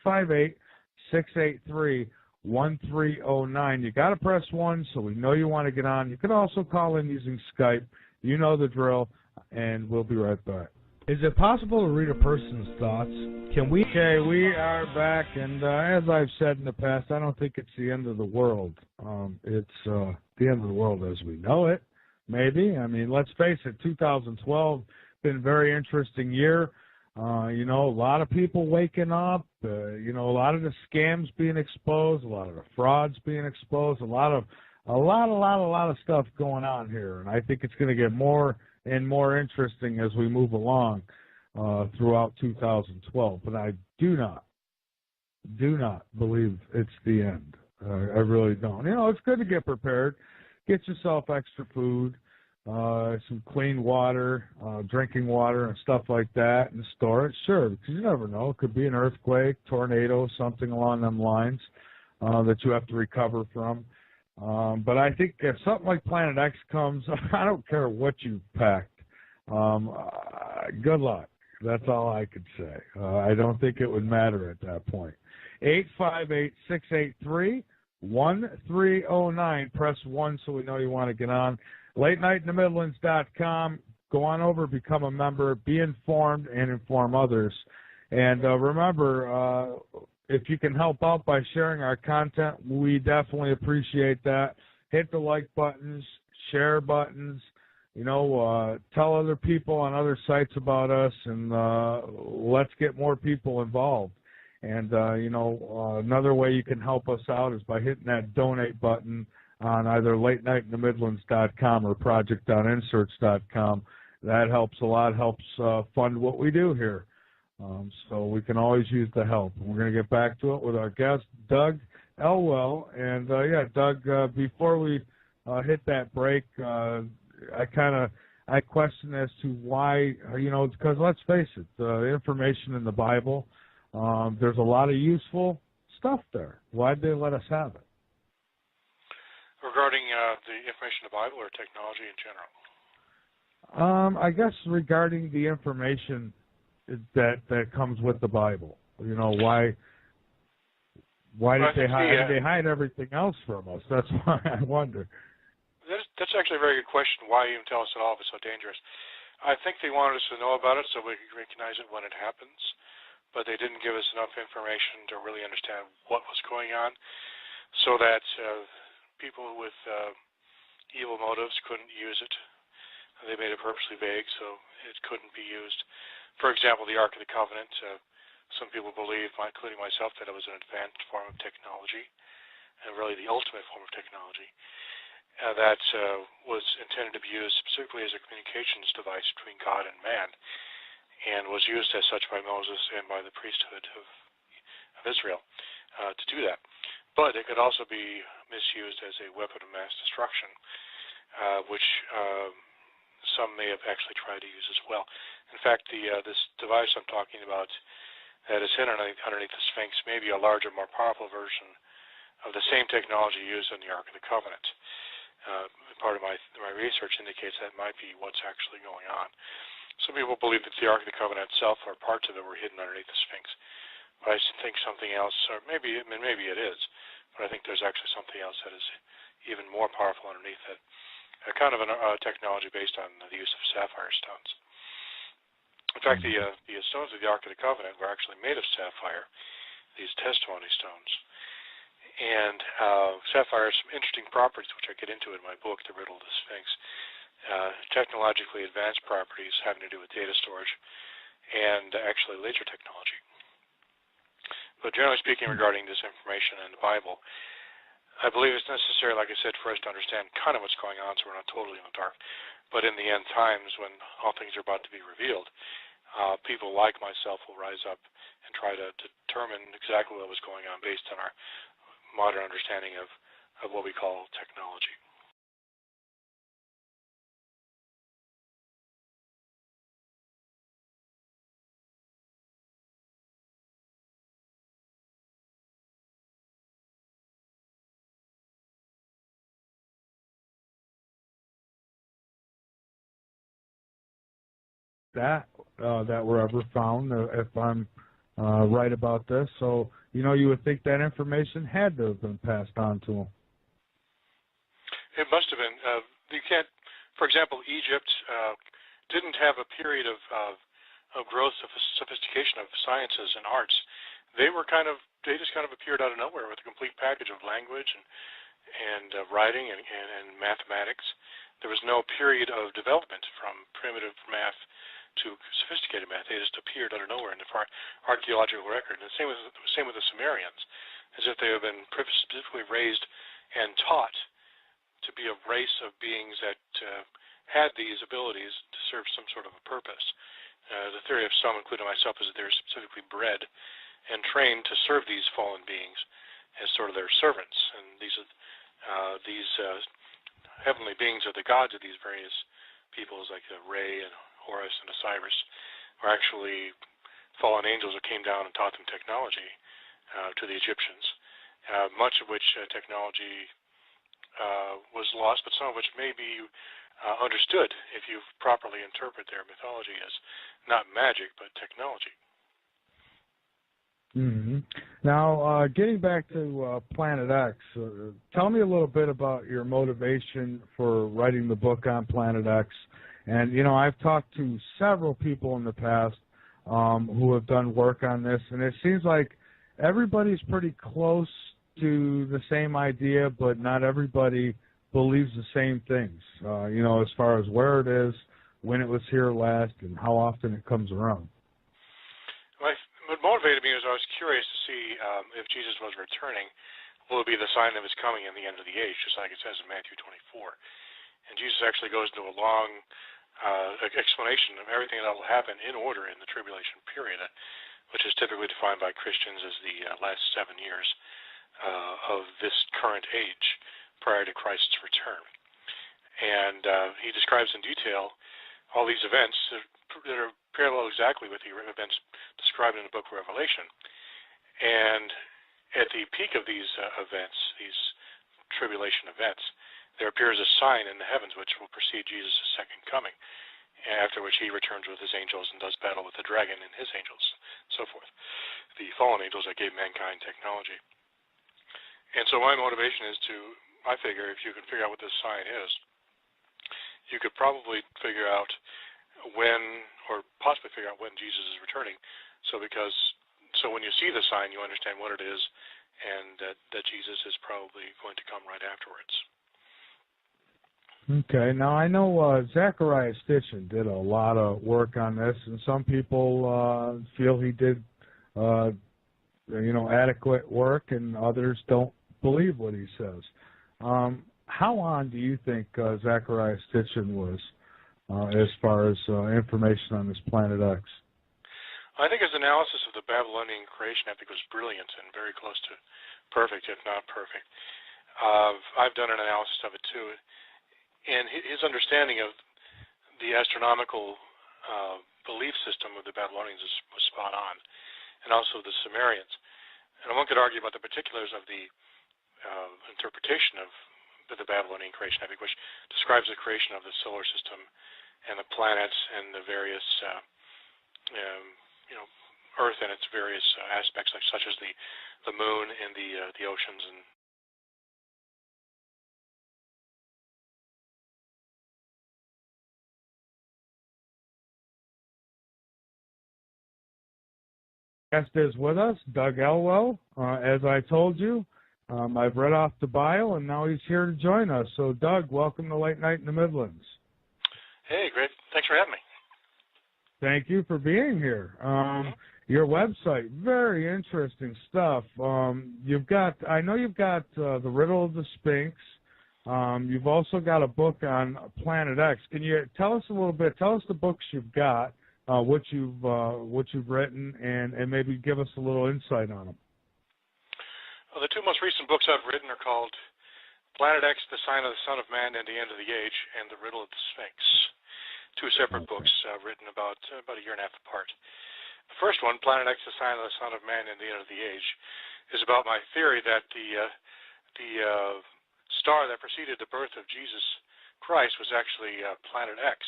858-683-1309. You got to press 1 so we know you want to get on. You can also call in using Skype. You know the drill, and we'll be right back. Is it possible to read a person's thoughts? Okay, we are back, and as I've said in the past, I don't think it's the end of the world. It's the end of the world as we know it, maybe. I mean, let's face it, 2012 been a very interesting year. A lot of people waking up, a lot of the scams being exposed, a lot of the frauds being exposed, a lot of stuff going on here, and I think it's going to get more and more interesting as we move along throughout 2012. But I do not believe it's the end. I really don't. It's good to get prepared. Get yourself extra food, some clean water, drinking water and stuff like that, and store it. Sure, because you never know. It could be an earthquake, tornado, something along them lines that you have to recover from. But I think if something like Planet X comes, I don't care what you packed. Good luck. That's all I could say. I don't think it would matter at that point. 858-683-1309. Press 1 so we know you want to get on. LateNightInTheMidlands.com. go on over, become a member, be informed, and inform others. And remember, if you can help out by sharing our content, we definitely appreciate that. Hit the like buttons, share buttons, tell other people on other sites about us, and let's get more people involved. And, another way you can help us out is by hitting that donate button on either latenightinthemidlands.com or project.inserts.com. That helps a lot, helps fund what we do here. So we can always use the help. And we're going to get back to it with our guest, Doug Elwell. And, Doug, before we hit that break, I question as to why, because let's face it, the information in the Bible, there's a lot of useful stuff there. Why'd they let us have it? Regarding the information in the Bible or technology in general? I guess regarding the information that comes with the Bible. Why did they hide everything else from us? That's why I wonder. That's actually a very good question. Why even tell us at all if it's so dangerous? I think they wanted us to know about it so we could recognize it when it happens, but they didn't give us enough information to really understand what was going on, so that people with evil motives couldn't use it. They made it purposely vague so it couldn't be used. For example, the Ark of the Covenant, some people believe, including myself, that it was an advanced form of technology, and really the ultimate form of technology, that was intended to be used specifically as a communications device between God and man, and was used as such by Moses and by the priesthood of Israel to do that. But it could also be misused as a weapon of mass destruction, which some may have actually tried to use as well. In fact, this device I'm talking about that is hidden underneath the Sphinx may be a larger, more powerful version of the same technology used in the Ark of the Covenant. Part of my research indicates that might be what's actually going on. Some people believe that the Ark of the Covenant itself or parts of it were hidden underneath the Sphinx. But I think something else, or maybe it is, but I think there's actually something else that is even more powerful underneath it. Kind of a technology based on the use of sapphire stones. In fact, the stones of the Ark of the Covenant were actually made of sapphire, these testimony stones. And sapphire has some interesting properties, which I get into in my book, The Riddle of the Sphinx. Technologically advanced properties having to do with data storage and actually laser technology. But generally speaking, regarding this information in the Bible, I believe it's necessary, like I said, for us to understand kind of what's going on so we're not totally in the dark. But in the end times, when all things are about to be revealed, people like myself will rise up and try to determine exactly what was going on based on our modern understanding of what we call technology. that were ever found, if I'm right about this. So, you would think that information had to have been passed on to them. It must have been. You can't, for example, Egypt didn't have a period of growth of sophistication of sciences and arts. They just kind of appeared out of nowhere with a complete package of language and writing and mathematics. There was no period of development from primitive math to sophisticated math. They just appeared out of nowhere in the archaeological record. And the same with the Sumerians, as if they have been specifically raised and taught to be a race of beings that had these abilities to serve some sort of a purpose. The theory of some, including myself, is that they're specifically bred and trained to serve these fallen beings as sort of their servants. And these heavenly beings are the gods of these various peoples, like Re and Horus and Osiris, were actually fallen angels that came down and taught them technology to the Egyptians, much of which technology was lost, but some of which may be understood if you properly interpret their mythology as not magic, but technology. Mm-hmm. Now, getting back to Planet X, tell me a little bit about your motivation for writing the book on Planet X, And, you know, I've talked to several people in the past who have done work on this, and it seems like everybody's pretty close to the same idea, but not everybody believes the same things, you know, as far as where it is, when it was here last, and how often it comes around. What motivated me was I was curious to see if Jesus was returning, will it be the sign of his coming in the end of the age, just like it says in Matthew 24. And Jesus actually goes into a long explanation of everything that will happen in order in the tribulation period, which is typically defined by Christians as the last 7 years of this current age prior to Christ's return. And he describes in detail all these events that are parallel exactly with the events described in the book of Revelation. And at the peak of these events, these tribulation events, there appears a sign in the heavens which will precede Jesus' second coming, after which he returns with his angels and does battle with the dragon and his angels, so forth, the fallen angels that gave mankind technology. And so my motivation is I figure if you can figure out what this sign is, you could probably figure out when, or possibly figure out when Jesus is returning. So when you see the sign, you understand what it is, and that Jesus is probably going to come right afterwards. Okay, now I know Zechariah Stitchin did a lot of work on this, and some people feel he did, you know, adequate work, and others don't believe what he says. How on do you think Zechariah Stitchin was as far as information on this Planet X? I think his analysis of the Babylonian creation epic was brilliant and very close to perfect, if not perfect. I've done an analysis of it too, and his understanding of the astronomical belief system of the Babylonians was spot on, and also the Sumerians. And one could argue about the particulars of the interpretation of the Babylonian creation epic, which describes the creation of the solar system and the planets and the various you know, Earth and its various aspects, such as the moon and the oceans and. Guest is with us, Doug Elwell. As I told you, I've read off the bio, and now he's here to join us. So, Doug, welcome to Late Night in the Midlands. Hey, great. Thanks for having me. Thank you for being here. Your website, very interesting stuff. I know you've got The Riddle of the Sphinx. You've also got a book on Planet X. Can you tell us a little bit? Tell us the books you've got, what you've written, and maybe give us a little insight on them. Well, the two most recent books I've written are called Planet X, The Sign of the Son of Man and the End of the Age, and The Riddle of the Sphinx. Two separate books written about a year and a half apart. The first one, Planet X, The Sign of the Son of Man and the End of the Age, is about my theory that the star that preceded the birth of Jesus Christ was actually Planet X,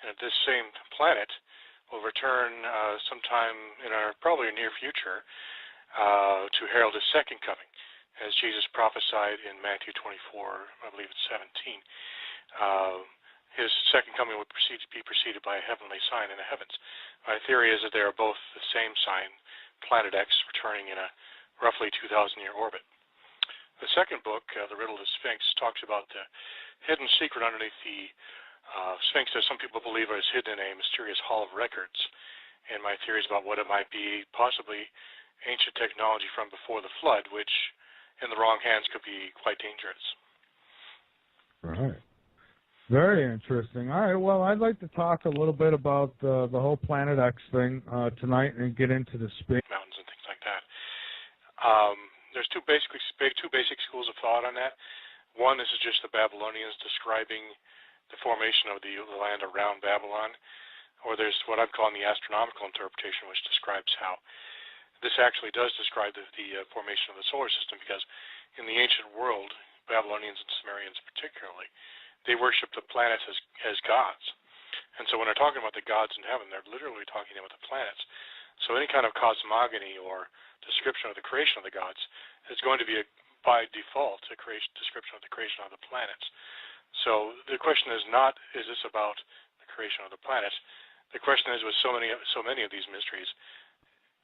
and that this same planet will return sometime in our probably near future to herald his second coming, as Jesus prophesied in Matthew 24, I believe it's 17. His second coming would be preceded by a heavenly sign in the heavens. My theory is that they are both the same sign, Planet X, returning in a roughly 2,000-year orbit. The second book, The Riddle of the Sphinx, talks about the hidden secret underneath the Sphinx that some people believe is hidden in a mysterious hall of records. And my theories about what it might be, possibly ancient technology from before the flood, which in the wrong hands could be quite dangerous. Right. Very interesting. All right, well, I'd like to talk a little bit about the whole Planet X thing tonight and get into the Sphinx. Mountains and things like that. There's two basic schools of thought on that. One, this is just the Babylonians describing the formation of the land around Babylon, or there's what I'm calling the astronomical interpretation, which describes how this actually does describe the formation of the solar system, because in the ancient world, Babylonians and Sumerians particularly, they worship the planets as gods. And so when they're talking about the gods in heaven, they're literally talking about the planets. So any kind of cosmogony or description of the creation of the gods is going to be, by default, a description of the creation of the planets. So the question is not, is this about the creation of the planet. The question is, with so many of these mysteries,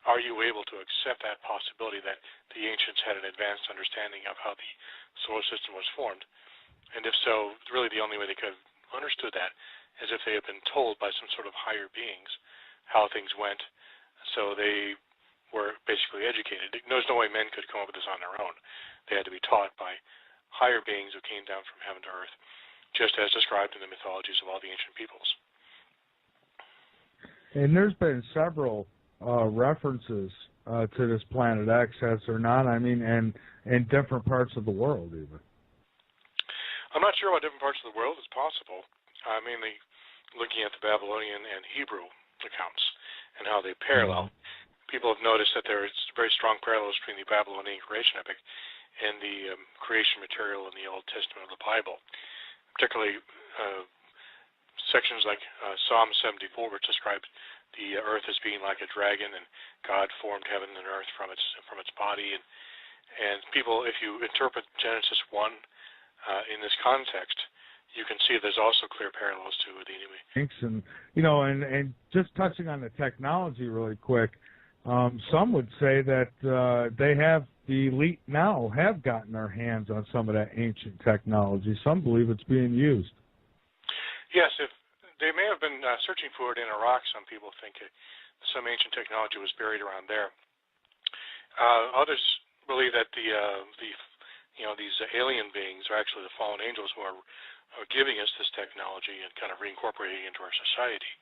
are you able to accept that possibility that the ancients had an advanced understanding of how the solar system was formed? And if so, really the only way they could have understood that is if they had been told by some sort of higher beings how things went, so they were basically educated. There's no way men could come up with this on their own. They had to be taught by higher beings who came down from heaven to earth, just as described in the mythologies of all the ancient peoples. And there's been several references to this planet X, has there not? I mean, and in different parts of the world even. I'm not sure what different parts of the world is possible. Mainly looking at the Babylonian and Hebrew accounts and how they parallel. People have noticed that there is very strong parallels between the Babylonian creation epic and the creation material in the Old Testament of the Bible. Particularly sections like Psalm 74, which describes the earth as being like a dragon, and God formed heaven and earth from its body. And people, if you interpret Genesis 1 in this context, you can see there's also clear parallels to the Enemy. Thanks, and and just touching on the technology really quick, some would say that the elite now have gotten their hands on some of that ancient technology. Some believe it's being used. Yes, if they may have been searching for it in Iraq. Some people think some ancient technology was buried around there. Others believe that these alien beings are actually the fallen angels who are giving us this technology and kind of reincorporating it into our society,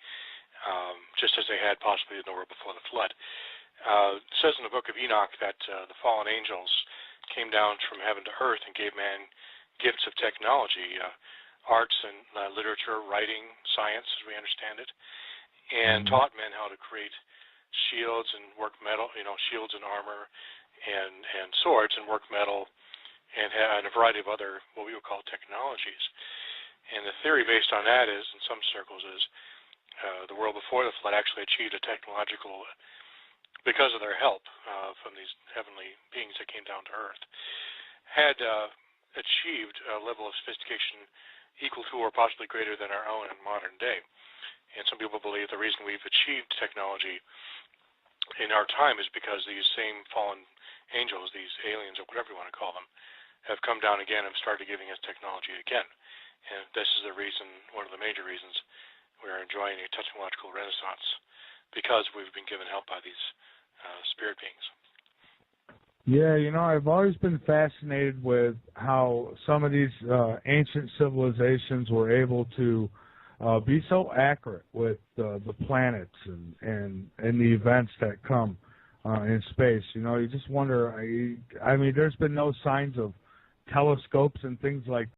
just as they had possibly nowhere before the flood. It says in the book of Enoch that the fallen angels came down from heaven to earth and gave man gifts of technology, arts and literature, writing, science, as we understand it, and taught men how to create shields and work metal, shields and armor, and swords and work metal, and a variety of other what we would call technologies. And the theory based on that is, in some circles, is the world before the flood actually achieved a technological, because of their help from these heavenly beings that came down to earth, had achieved a level of sophistication equal to or possibly greater than our own in modern day. And some people believe the reason we've achieved technology in our time is because these same fallen angels, these aliens, or whatever you want to call them, have come down again and started giving us technology again. And this is the reason, one of the major reasons, we're enjoying a technological renaissance, because we've been given help by these spirit beings. Yeah, I've always been fascinated with how some of these ancient civilizations were able to be so accurate with the planets and the events that come in space. You just wonder, I mean, there's been no signs of telescopes and things like